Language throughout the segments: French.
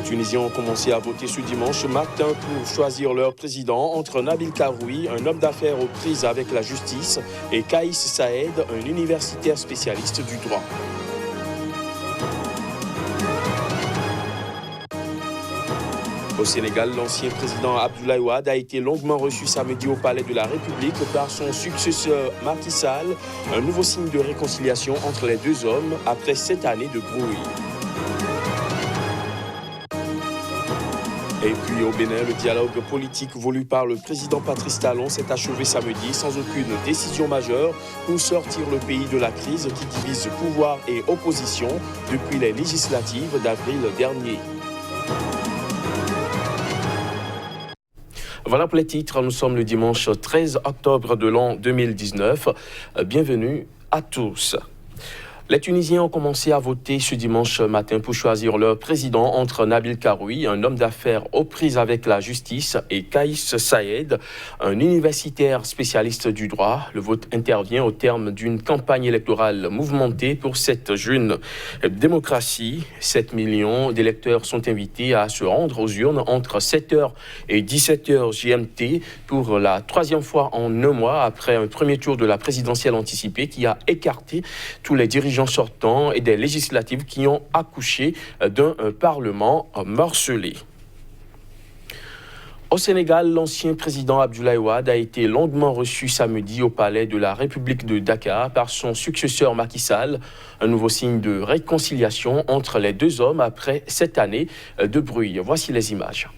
Les Tunisiens ont commencé à voter ce dimanche matin pour choisir leur président entre Nabil Karoui, un homme d'affaires aux prises avec la justice, et Kaïs Saïed, un universitaire spécialiste du droit. Au Sénégal, l'ancien président Abdoulaye Wade a été longuement reçu samedi au Palais de la République par son successeur Macky Sall, un nouveau signe de réconciliation entre les deux hommes après 7 années de brouille. Et puis au Bénin, le dialogue politique voulu par le président Patrice Talon s'est achevé samedi sans aucune décision majeure pour sortir le pays de la crise qui divise pouvoir et opposition depuis les législatives d'avril dernier. Voilà pour les titres, nous sommes le dimanche 13 octobre de l'an 2019. Bienvenue à tous. Les Tunisiens ont commencé à voter ce dimanche matin pour choisir leur président entre Nabil Karoui, un homme d'affaires aux prises avec la justice, et Kaïs Saïed, un universitaire spécialiste du droit. Le vote intervient au terme d'une campagne électorale mouvementée pour cette jeune démocratie. 7 millions d'électeurs sont invités à se rendre aux urnes entre 7h et 17h GMT pour la troisième fois en un mois après un premier tour de la présidentielle anticipée qui a écarté tous les dirigeants sortants et des législatives qui ont accouché d'un parlement morcelé. Au Sénégal, l'ancien président Abdoulaye Wade a été longuement reçu samedi au Palais de la République de Dakar par son successeur Macky Sall, un nouveau signe de réconciliation entre les deux hommes après 7 années de bruit. Voici les images.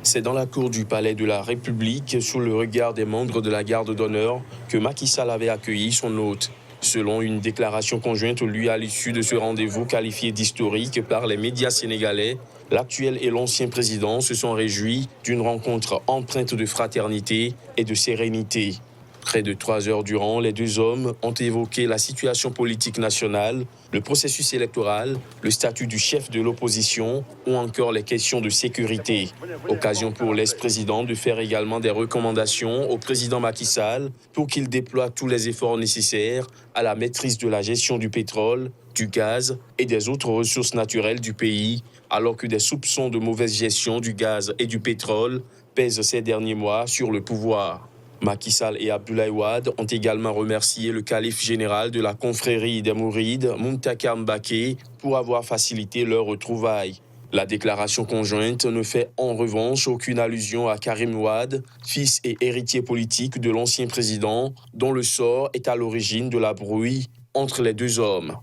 C'est dans la cour du Palais de la République, sous le regard des membres de la garde d'honneur, que Macky Sall avait accueilli son hôte. Selon une déclaration conjointe lue à l'issue de ce rendez-vous qualifié d'historique par les médias sénégalais, l'actuel et l'ancien président se sont réjouis d'une rencontre empreinte de fraternité et de sérénité. Près de 3 heures durant, les deux hommes ont évoqué la situation politique nationale, le processus électoral, le statut du chef de l'opposition ou encore les questions de sécurité. Occasion pour l'ex-président de faire également des recommandations au président Macky Sall pour qu'il déploie tous les efforts nécessaires à la maîtrise de la gestion du pétrole, du gaz et des autres ressources naturelles du pays, alors que des soupçons de mauvaise gestion du gaz et du pétrole pèsent ces derniers mois sur le pouvoir. Macky Sall et Abdoulaye Wade ont également remercié le calife général de la confrérie des Mourides, Muntaka Mbaké, pour avoir facilité leur retrouvailles. La déclaration conjointe ne fait en revanche aucune allusion à Karim Wade, fils et héritier politique de l'ancien président, dont le sort est à l'origine de la brouille entre les deux hommes.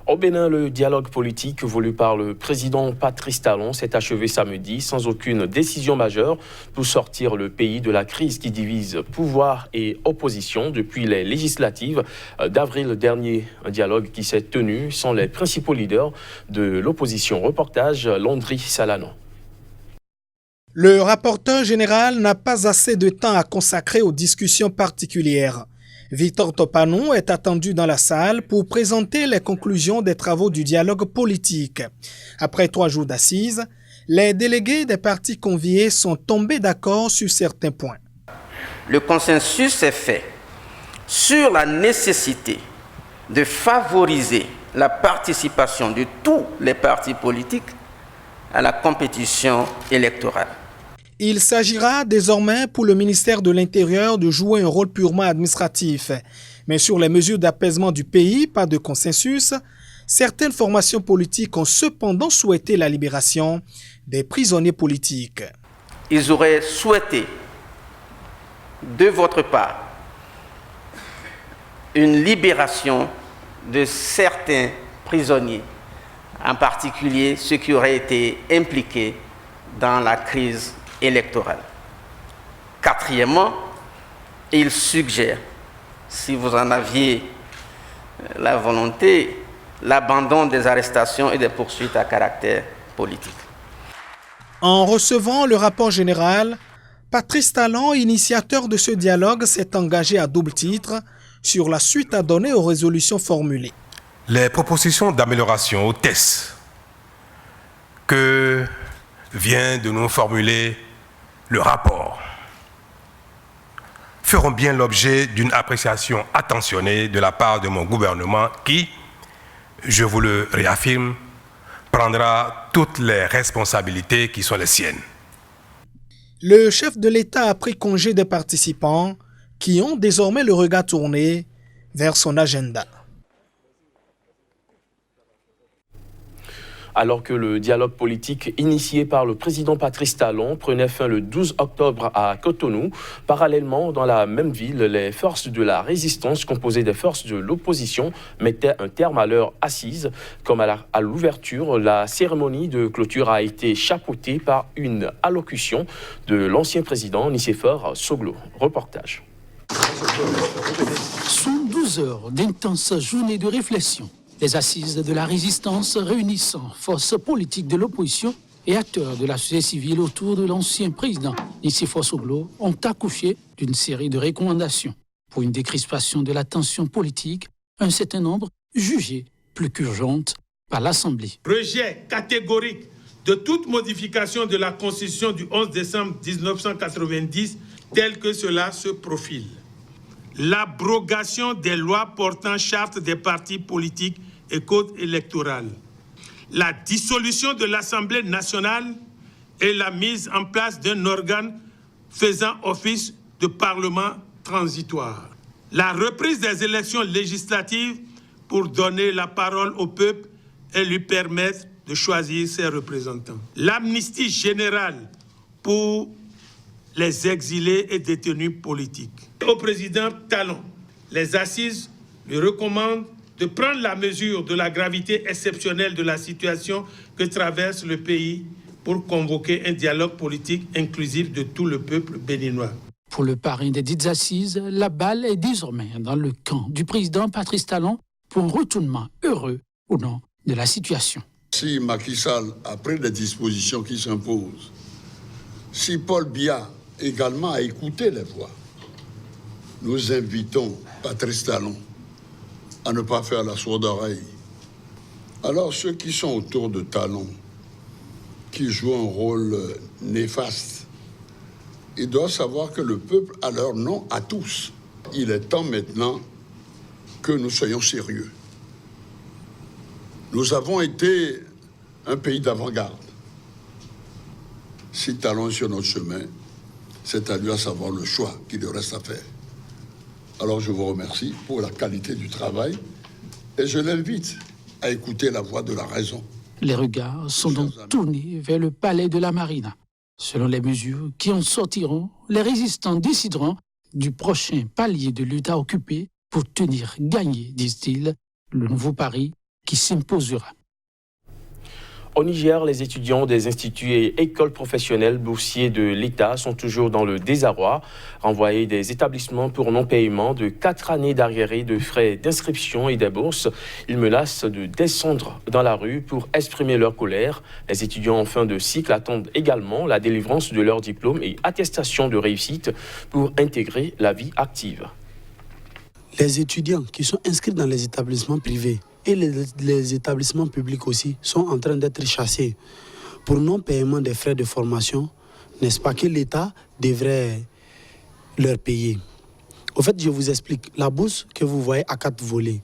Au Bénin, le dialogue politique voulu par le président Patrice Talon s'est achevé samedi sans aucune décision majeure pour sortir le pays de la crise qui divise pouvoir et opposition depuis les législatives d'avril dernier. Un dialogue qui s'est tenu sans les principaux leaders de l'opposition. Reportage Landry Salano. Le rapporteur général n'a pas assez de temps à consacrer aux discussions particulières. Victor Topanou est attendu dans la salle pour présenter les conclusions des travaux du dialogue politique. Après 3 jours d'assises, les délégués des partis conviés sont tombés d'accord sur certains points. Le consensus est fait sur la nécessité de favoriser la participation de tous les partis politiques à la compétition électorale. Il s'agira désormais pour le ministère de l'Intérieur de jouer un rôle purement administratif. Mais sur les mesures d'apaisement du pays, pas de consensus. Certaines formations politiques ont cependant souhaité la libération des prisonniers politiques. Ils auraient souhaité, de votre part, une libération de certains prisonniers, en particulier ceux qui auraient été impliqués dans la crise électorale. Quatrièmement, il suggère, si vous en aviez la volonté, l'abandon des arrestations et des poursuites à caractère politique. En recevant le rapport général, Patrice Talon, initiateur de ce dialogue, s'est engagé à double titre sur la suite à donner aux résolutions formulées. Les propositions d'amélioration aux tests que vient de nous formuler le rapport feront bien l'objet d'une appréciation attentionnée de la part de mon gouvernement qui, je vous le réaffirme, prendra toutes les responsabilités qui sont les siennes. Le chef de l'État a pris congé des participants qui ont désormais le regard tourné vers son agenda. Alors que le dialogue politique initié par le président Patrice Talon prenait fin le 12 octobre à Cotonou, parallèlement dans la même ville, les forces de la résistance composées des forces de l'opposition mettaient un terme à leur assise. Comme à l'ouverture, la cérémonie de clôture a été chapeautée par une allocution de l'ancien président Nicéphore Soglo. Reportage. Sont 12 heures d'intenses journées de réflexion. Les assises de la résistance réunissant forces politiques de l'opposition et acteurs de la société civile autour de l'ancien président Nicéphore Soglo ont accouché d'une série de recommandations pour une décrispation de la tension politique, un certain nombre jugées plus qu'urgentes par l'Assemblée. Rejet catégorique de toute modification de la Constitution du 11 décembre 1990 tel que cela se profile. L'abrogation des lois portant charte des partis politiques et code électoral, la dissolution de l'Assemblée nationale et la mise en place d'un organe faisant office de parlement transitoire, la reprise des élections législatives pour donner la parole au peuple et lui permettre de choisir ses représentants, l'amnistie générale pour les exilés et détenus politiques. Au président Talon, les assises lui recommandent de prendre la mesure de la gravité exceptionnelle de la situation que traverse le pays pour convoquer un dialogue politique inclusif de tout le peuple béninois. Pour le parrain des dites assises, la balle est désormais dans le camp du président Patrice Talon pour un retournement heureux ou non de la situation. Si Macky Sall a pris des dispositions qui s'imposent, si Paul Biya également a écouté les voix, nous invitons Patrice Talon à ne pas faire la sourde oreille. Alors ceux qui sont autour de Talon, qui jouent un rôle néfaste, ils doivent savoir que le peuple a leur nom à tous. Il est temps maintenant que nous soyons sérieux. Nous avons été un pays d'avant-garde. Si Talon est sur notre chemin, c'est à lui à savoir le choix qu'il lui reste à faire. Alors je vous remercie pour la qualité du travail et je l'invite à écouter la voix de la raison. Les regards sont donc tournés vers le palais de la Marina. Selon les mesures qui en sortiront, les résistants décideront du prochain palier de lutte à occuper pour tenir gagner, disent-ils, le nouveau pari qui s'imposera. Au Niger, les étudiants des instituts et écoles professionnelles boursiers de l'État sont toujours dans le désarroi. Renvoyés des établissements pour non-paiement de 4 années d'arriérés de frais d'inscription et des bourses, ils menacent de descendre dans la rue pour exprimer leur colère. Les étudiants en fin de cycle attendent également la délivrance de leur diplôme et attestation de réussite pour intégrer la vie active. Les étudiants qui sont inscrits dans les établissements privés et les établissements publics aussi sont en train d'être chassés pour non-paiement des frais de formation, n'est-ce pas, que l'État devrait leur payer. Au fait, je vous explique. La bourse que vous voyez a 4 volets.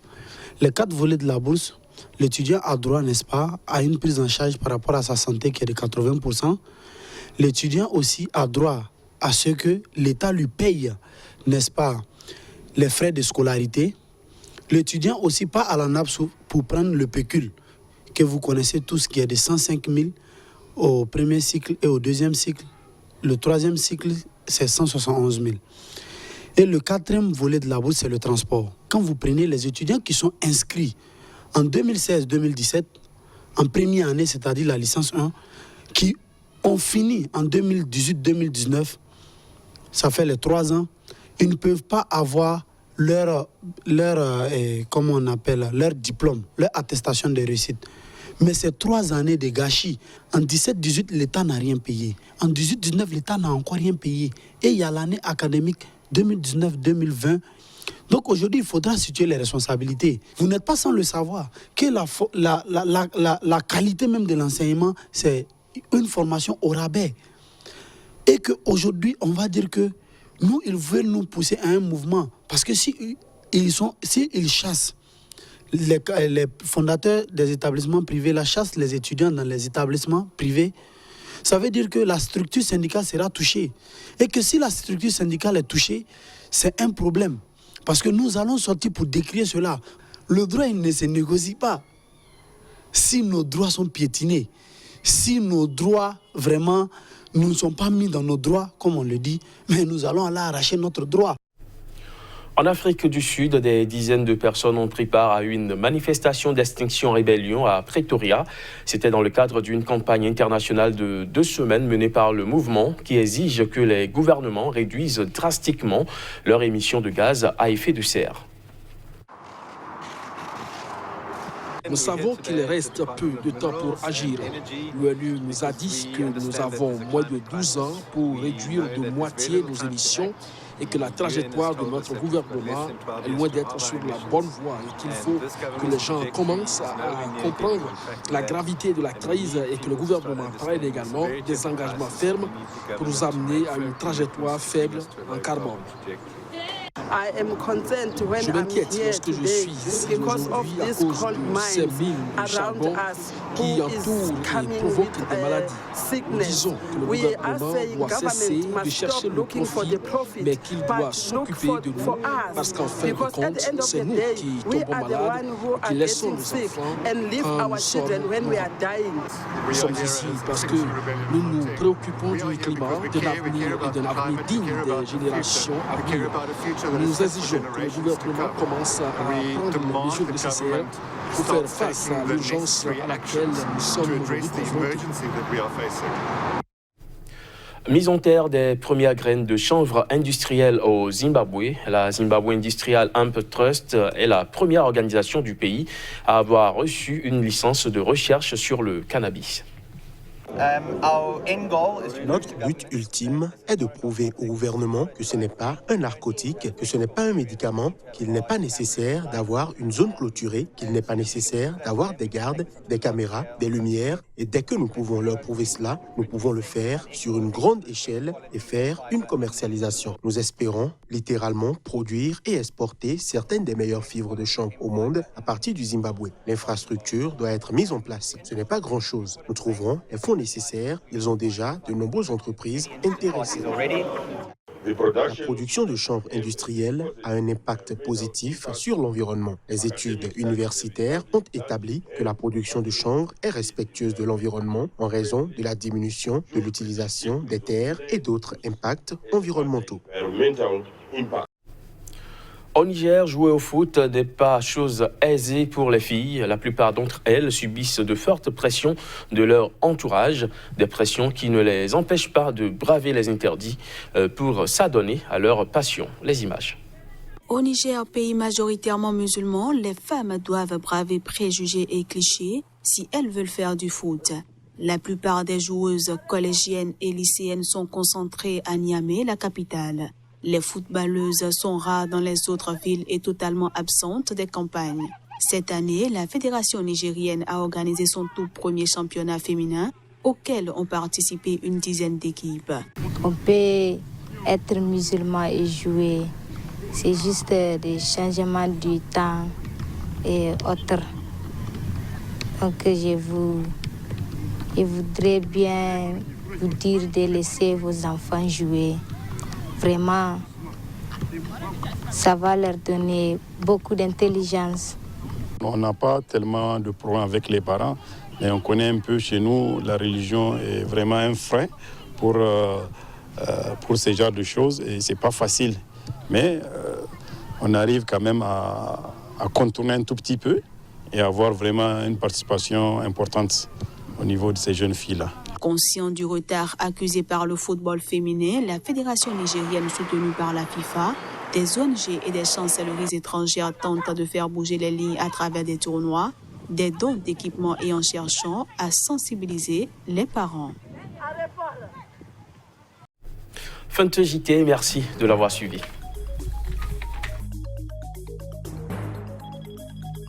Les 4 volets de la bourse, l'étudiant a droit, n'est-ce pas, à une prise en charge par rapport à sa santé qui est de 80%. L'étudiant aussi a droit à ce que l'État lui paye, n'est-ce pas, les frais de scolarité. L'étudiant aussi part à la nappe pour prendre le pécule, que vous connaissez tous, qui est de 105 000 au premier cycle et au deuxième cycle. Le troisième cycle, c'est 171 000. Et le 4e volet de la bourse, c'est le transport. Quand vous prenez les étudiants qui sont inscrits en 2016-2017, en première année, c'est-à-dire la licence 1, qui ont fini en 2018-2019, ça fait les 3 ans, ils ne peuvent pas avoir leur diplôme, leur attestation de réussite. Mais c'est 3 années de gâchis. En 17-18, l'État n'a rien payé. En 18-19, l'État n'a encore rien payé. Et il y a l'année académique 2019-2020. Donc aujourd'hui, il faudra situer les responsabilités. Vous n'êtes pas sans le savoir que la qualité même de l'enseignement, c'est une formation au rabais. Et qu'aujourd'hui, on va dire que nous, ils veulent nous pousser à un mouvement. Parce que s'ils chassent les fondateurs des établissements privés la chassent les étudiants dans les établissements privés, ça veut dire que la structure syndicale sera touchée. Et que si la structure syndicale est touchée, c'est un problème. Parce que nous allons sortir pour décrire cela. Le droit, il ne se négocie pas. Si nos droits sont piétinés, si nos droits, vraiment, nous ne sont pas mis dans nos droits, comme on le dit, mais nous allons aller arracher notre droit. En Afrique du Sud, des dizaines de personnes ont pris part à une manifestation d'Extinction Rébellion à Pretoria. C'était dans le cadre d'une campagne internationale de 2 semaines menée par le mouvement qui exige que les gouvernements réduisent drastiquement leurs émissions de gaz à effet de serre. Nous savons qu'il reste peu de temps pour agir. L'ONU nous a dit que nous avons moins de 12 ans pour réduire de moitié nos émissions et que la trajectoire de notre gouvernement est loin d'être sur la bonne voie et qu'il faut que les gens commencent à comprendre la gravité de la crise et que le gouvernement prenne également des engagements fermes pour nous amener à une trajectoire faible en carbone. Je m'inquiète lorsque je suis ici aujourd'hui à cause de ces mines de charbon qui entourent et provoquent des maladies. Nous disons que le gouvernement doit cesser de chercher le profit, mais qu'il doit s'occuper de nous, parce qu'en fin de compte, c'est nous qui tombons malades et qui laissons nos enfants quand nous sommes morts. Nous sommes ici parce que nous nous préoccupons du climat, de l'avenir et de l'avenir digne des générations à venir. Nous exigeons que le gouvernement commence à prendre les mesures nécessaires pour faire face à l'urgence à laquelle nous sommes aujourd'hui confrontés. Mise en terre des premières graines de chanvre industrielles au Zimbabwe, la Zimbabwe Industrial Hemp Trust est la première organisation du pays à avoir reçu une licence de recherche sur le cannabis. Notre but ultime est de prouver au gouvernement que ce n'est pas un narcotique, que ce n'est pas un médicament, qu'il n'est pas nécessaire d'avoir une zone clôturée, qu'il n'est pas nécessaire d'avoir des gardes, des caméras, des lumières. Et dès que nous pouvons leur prouver cela, nous pouvons le faire sur une grande échelle et faire une commercialisation. Nous espérons littéralement produire et exporter certaines des meilleures fibres de chanvre au monde à partir du Zimbabwe. L'infrastructure doit être mise en place. Ce n'est pas grand-chose. Nous trouverons les fonds nécessaires. Ils ont déjà de nombreuses entreprises intéressées. La production de chanvre industrielle a un impact positif sur l'environnement. Les études universitaires ont établi que la production de chanvre est respectueuse de l'environnement en raison de la diminution de l'utilisation des terres et d'autres impacts environnementaux. Au Niger, jouer au foot n'est pas chose aisée pour les filles. La plupart d'entre elles subissent de fortes pressions de leur entourage, des pressions qui ne les empêchent pas de braver les interdits pour s'adonner à leur passion. Les images. Au Niger, pays majoritairement musulman, les femmes doivent braver préjugés et clichés si elles veulent faire du foot. La plupart des joueuses collégiennes et lycéennes sont concentrées à Niamey, la capitale. Les footballeuses sont rares dans les autres villes et totalement absentes des campagnes. Cette année, la Fédération nigérienne a organisé son tout premier championnat féminin auquel ont participé une dizaine d'équipes. On peut être musulman et jouer. C'est juste des changements du temps et autres. Donc je voudrais bien vous dire de laisser vos enfants jouer. Vraiment, ça va leur donner beaucoup d'intelligence. On n'a pas tellement de problème avec les parents, mais on connaît un peu chez nous, la religion est vraiment un frein pour ce genre de choses et c'est pas facile. Mais on arrive quand même à contourner un tout petit peu et avoir vraiment une participation importante au niveau de ces jeunes filles-là. Conscient du retard accusé par le football féminin, la Fédération nigérienne soutenue par la FIFA, des ONG et des chancelleries étrangères tentent de faire bouger les lignes à travers des tournois, des dons d'équipements et en cherchant à sensibiliser les parents. Fin de ce JT, merci de l'avoir suivi.